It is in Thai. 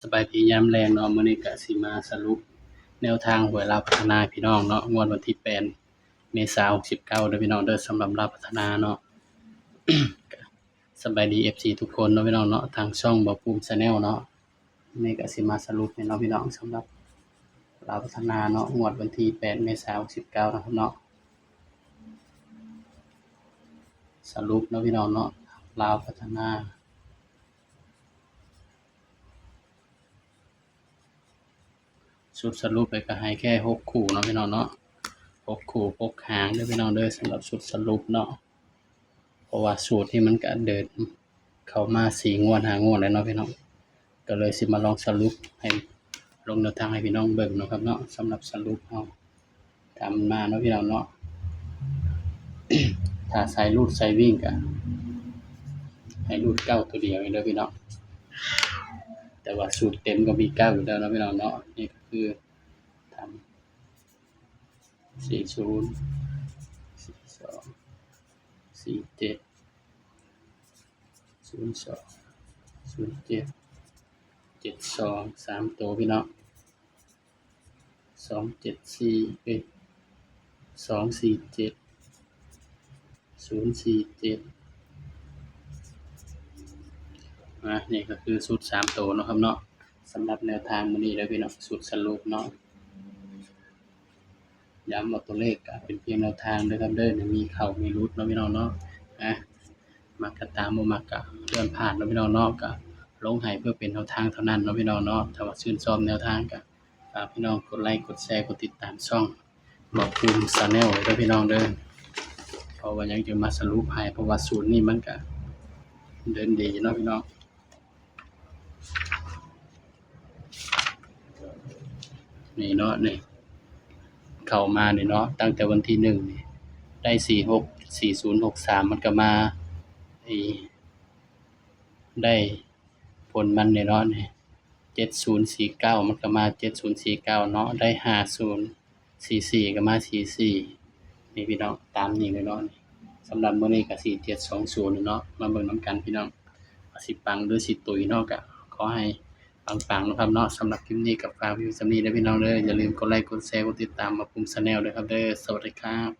สบายดียามแลงเนาะมื้อนี้ก็สิมาสรุปแนวทางหวยลาวพัฒนาพี่น้องเนาะงวดวันที่8เมษายน69เด้อพี่น้องเด้อสำหรับลาวพัฒนาเนาะ ก็สบายดี FC ทุกคนเนาะพี่น้องเนาะทางช่องบ่าวปุ้ม Channel เนาะนี่ก็สิมาสรุปให้เนาะพี่น้องสำหรับลาวพัฒนาเนาะงวดวันที่8เมษายน69นะครับเนาะสรุปเนาะพี่น้องเนาะลาวพัฒนาชุดสรุปไปก็ให้แค่6คู่เนาะพี่น้องเนาะ6คู่6หางเด้อพี่น้องเด้อสำหรับชุดสรุปเนาะเพราะว่าสูตรที่มันก็เดินเข้ามา4งวด5งวดแล้วเนาะพี่น้องก็เลยสิมาลองสรุปให้ลงแนวทางให้พี่น้องเบิ่งเนาะครับเนาะสำหรับสรุปเฮาตามมาเนาะพี่น้องเนาะ ถ้าสายรูดสายวิ่งก็ให้รูด9ตัวเดียวเด้อพี่น้องแต่ว่าสูตรเต็มก็มี9อยู่แล้วเนาะพี่น้องเนาะนี่ก็คือทำ40 42 47 02 07 72 3ตัวพี่น้อง274247 047นี่ก็คือสูตร3ตัวเนาะครับเนาะสำหรับแนวทางมื้อนี้เด้อพี่น้องสูตรสรุปเนาะย้ำว่าตัวเลขก็เป็นเพียงแนวทางเด้อครับเด้อมีเข้ามีหลุดเนาะพี่น้องเนาะมักก็ตามบ่มักก็เลื่อนผ่านเนาะพี่น้องเนาะก็ลงให้เพื่อเป็นแนวทางเท่านั้นเนาะพี่น้องเนาะถ้าว่าชื่นชอบแนวทางก็ฝากพี่น้องกดไลค์กดแชร์กดติดตามช่องบ่าวปุ้ม Channel เด้อพี่น้องเด้อเพราะว่ายังจะมาสรุปให้เพราะว่าสูตรนี้มันก็เดินดีเนาะพี่น้องนี่เนาะนี่เข้ามานี่เนาะตั้งแต่วันที่1นี่ได้464063มันก็มาได้ผลมันนี่เนาะนี่7049มันก็มา7049เนาะได้5044ก็มา44นี่พี่น้องตามนี้เลยเนาะนี่สำหรับมื้อนี้ก็4720เนาะมาเบิ่งนำกันพี่น้องว่าสิปังหรือสิตุยเนาะก็ขอให้ปังๆนะครับเนาะสำหรับคลิปนี้ก็ฝากไว้ส่ำนี้เด้อพี่น้องเด้ออย่าลืมกดไลค์กดแชร์กดติดตามบ่าวปุ้ม Channel ด้วยครับเด้อสวัสดีครับ